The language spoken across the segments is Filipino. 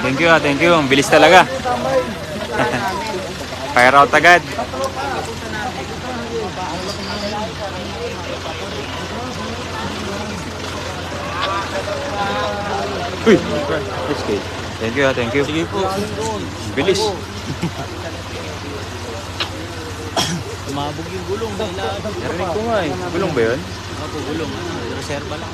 Thank you, thank you. Ang bilis talaga. Fire out agad. Uy! Thank you, thank you. Sige po. Bilis. Tumabog yung gulong. Narinig ko nga eh. Gulong ba yun? Ako gulong. Reserva lang.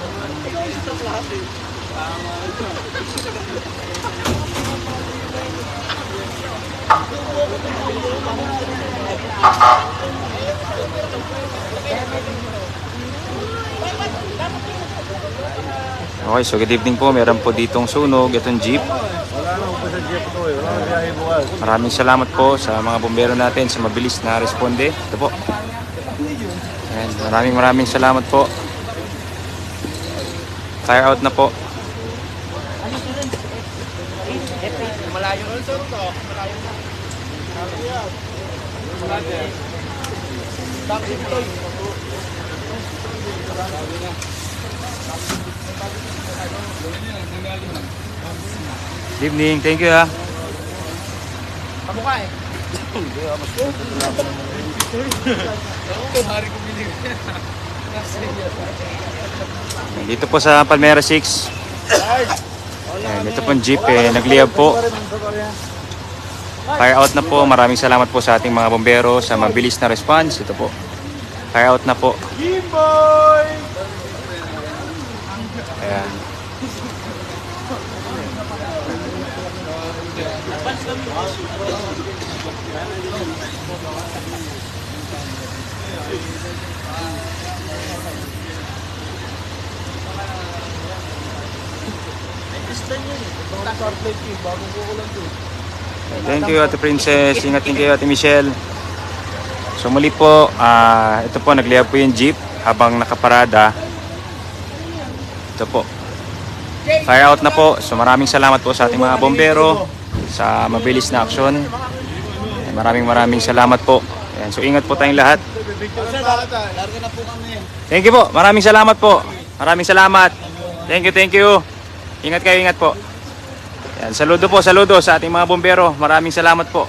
Okay, so good evening po. Meron po ditong sunog. Itong jeep. Maraming salamat po sa mga bumbero natin sa mabilis na responde. Ito po. And maraming salamat po. Fire out na po. Malayo rin sir ito. Malayo na. Good evening. Thank you ha. Kamukha eh. Dito po sa Palmera 6. Ayan, ito pong jeep eh, nagliyab po. Fire out na po. Maraming salamat po sa ating mga bombero sa mabilis na response. Ito po. Fire out na po. Ayan. Thank you Ate Princess. Ingat din kayo Ate Michelle. So muli po, ito po nagliyab po yung jeep habang nakaparada. Ito po. Fire out na po. So maraming salamat po sa ating mga bombero sa mabilis na aksyon. Maraming salamat po. Ayan, so ingat po tayong lahat. Thank you po. Maraming salamat po. Maraming salamat. Thank you. Ingat kayo, ingat po. Ayan, saludo po, saludo sa ating mga bombero. Maraming salamat po.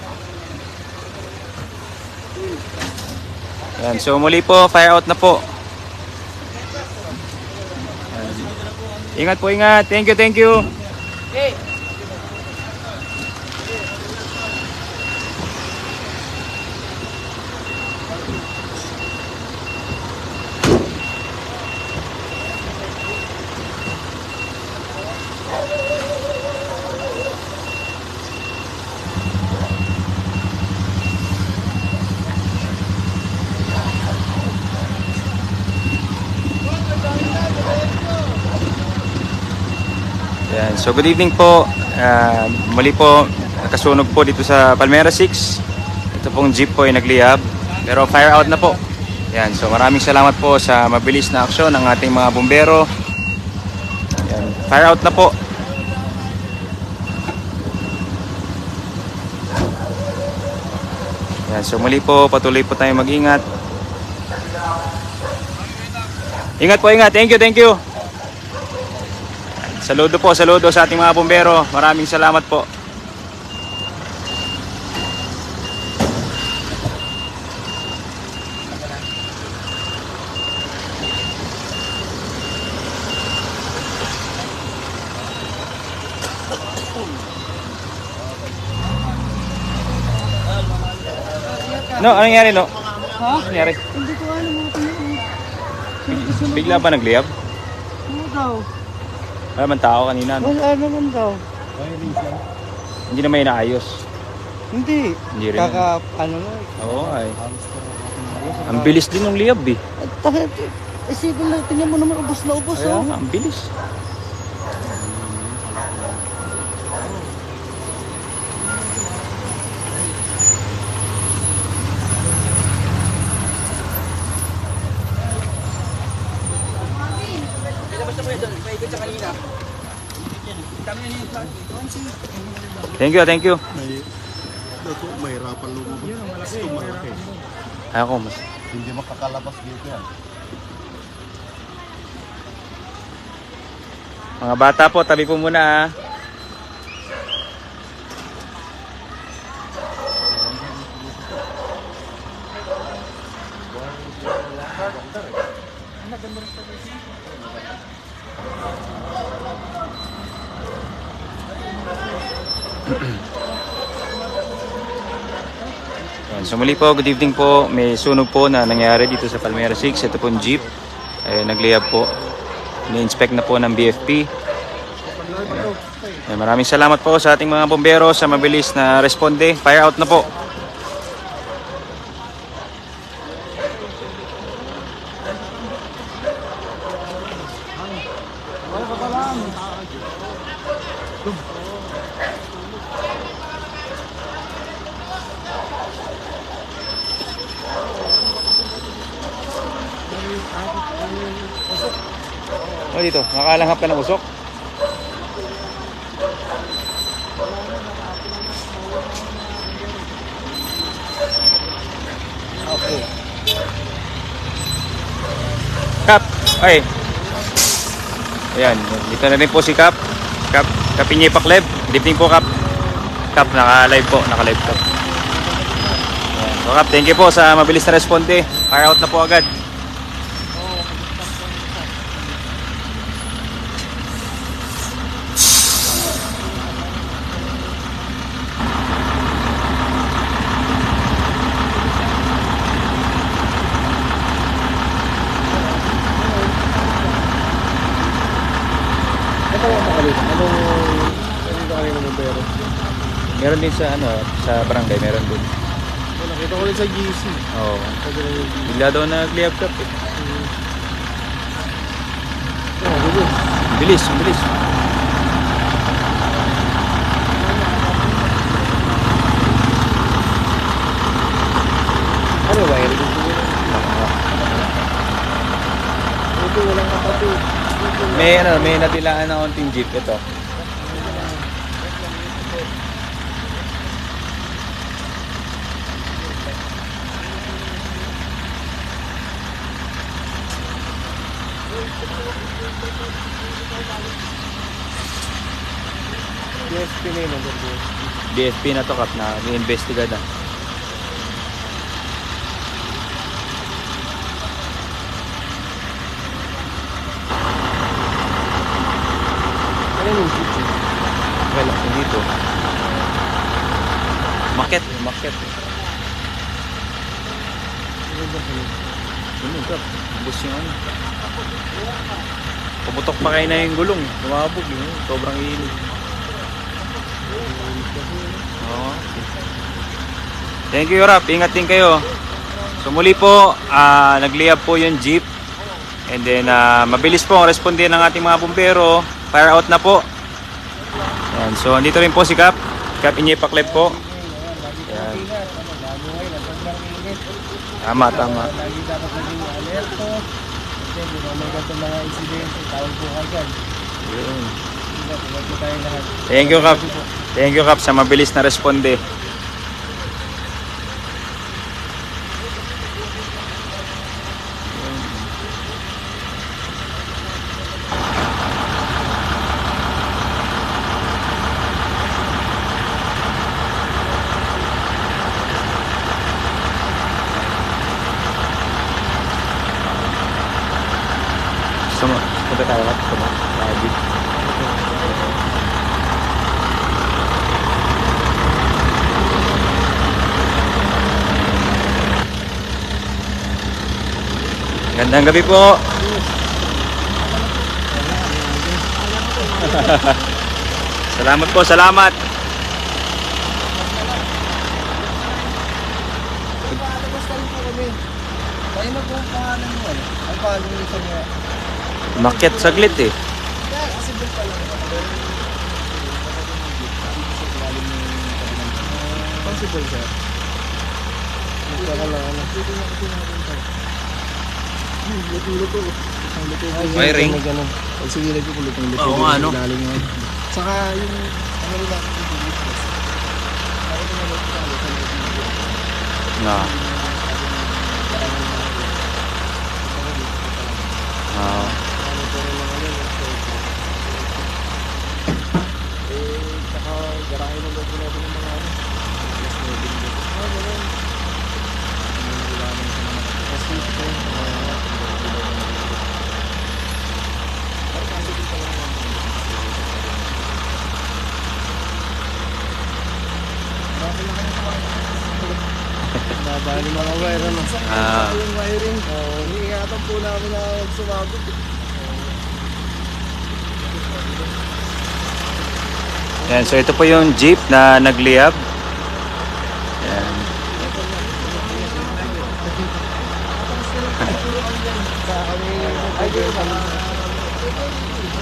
Ayan, so muli po, fire out na po. Ayan. Ingat po, ingat. Thank you. Hey. Ayan, so good evening po. Muli po, nakasunog po dito sa Palmera 6. Ito pong jeep po ay nagliyab. Pero fire out na po. Ayan, so maraming salamat po sa mabilis na aksyon ng ating mga bumbero. Ayan, fire out na po. Ayan, so muli po, patuloy po tayong mag-ingat. Ingat po, ingat. Thank you. Saludo po, saludo sa ating mga bombero. Maraming salamat po. No, anong nangyari, no? Ha? Anong nangyari? Hindi ko alam mga tinanong. Bigla ba nagliyab? Ano daw? Wala man tao kanina, no? Wala naman daw. Hindi na may inaayos. Hindi. Hindi rin. Ano na. Oo, ay. Ang bilis din ng liyab, eh. Isipin lang, tingnan mo naman, ubos na ubos, Kaya oh. nga, ang bilis. Thank you. May hirapan lumabas. Ito malaki. Ako, mas Hindi makakalabas dito yan. Mga bata po, tabi po muna ha. Yan. So muli po, good evening po. May sunog po na nangyari dito sa Palmera 6. Ito po yung jeep. Nagliyab po. Ni-inspect na po ng BFP. Maraming salamat po sa ating mga bombero sa mabilis na responde. Fire out na po. O dito, makalanghap ka ng usok. Okay. Kap, ay. Ayan, dito na rin po si Kap. Kap, Kapinye Pakleb. Good evening po Kap. Kap, naka-live po, naka-live Kap. Ayan. So Kap, thank you po sa mabilis na responde. Fire out na po agad. Ito ang makalit. Anong kanina ng bombero? Meron din sa sa barangay, meron din. Nakita ko rin sa GC. Oo. Sabi na yung GC. Bigla daw nag-liab Kap eh. Bilis. Bilis, bilis. Ano ba yun? Ito walang kapatid. May natilaan na konting jeep ito. DSP na yun. DFP na to Kap, na i-investiga na. Ano yung GC? Well, dito. Market, market. Ano Kap? Bus yung ano. Pumutok pa kayo na yung gulong. Lumabog yun. Sobrang init. Oo. Thank you Rap. Ingat din kayo. So muli po, nagliyab po yung jeep. And then mabilis po ang responde ng ating mga bumbero. Fire out na po. Yan. So andito rin po si Kap. Kap Inye Pakleb po. Yan. Tama, tama. Lagi dapat naging alerto. Kasi di ba may ganito mga insidente, tawag po agad. Yun. Ingat po tayo lahat. Thank you Kap. Thank you Kap sa mabilis na responde. Punta tayo Kap. Lagi. Gandang gabi po. Salamat po, salamat. Lalabas tayo po kami. Tayo na po ang pangalan mo eh. Ang pangalan mo sa mga... Makyat saglit eh. Possible pa lang. Possible sir. Ito ka lang. Luto-luto. Wiring. Sige, lagi ko luto-luto. Oo nga, no? Saka yung... Ano rin natin yung Na. mga wire ano. Ah. Yung wiring. Iniingatan po namin na sumagot. Yan, so ito po yung jeep na nagliyab. Yan.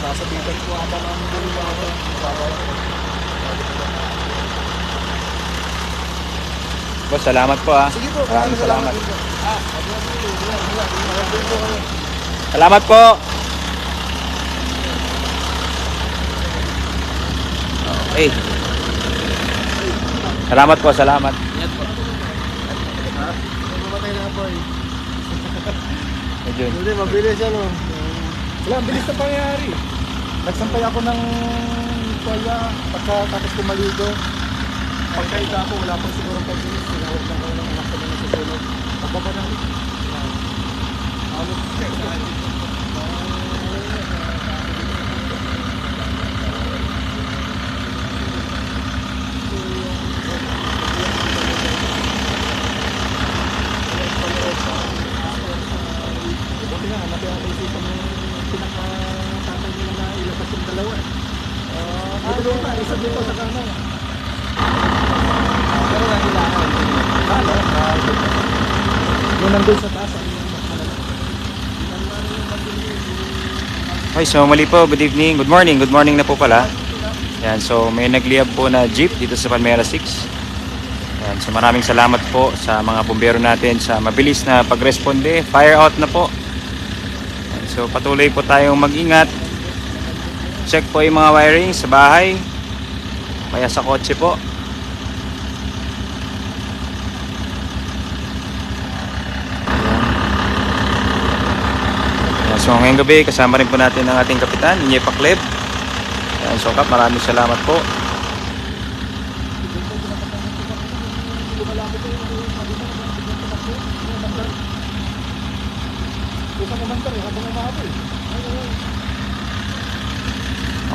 Sasabitan po ata namin din yung Boss, salamat po ah. Sige po, Maraming salamat. Ah, Salamat po. Okay. Salamat po, salamat. mamatay na po eh. Ayun. Hindi, mabilis yan oh. Wala, ang bilis na pangyayari. Nagsampay ako ng toya pagkatapos ko maligo. Pagkaita ako, wala pang siguro 5 minutes. Sinawag lang ako ng anak ko na nasusunod. Pagbaba ng buti nga, natin ang isipan yung pinakatatay nila na ilabas yung dalawa. Ito doon pa, isa dito sa kanan. Pero nahilangan. Yung nandun sa taas. Okay, so mali po, good evening, good morning na po pala. Yan, so may nagliyab po na jeep dito sa Palmera 6. Yan, so maraming salamat po sa mga bumbero natin sa mabilis na pagresponde. Fire out na po. Yan, so patuloy po tayong mag-ingat. Check po yung mga wiring sa bahay, kaya sa kotse po. Yan, so ngayong gabi kasama rin po natin ang ating kapitan, Inye Pakleb. Yan, so Kap, maraming salamat po.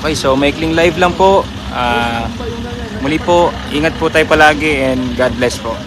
Okay, so maikling live lang po. Muli po, ingat po tayo palagi and God bless po.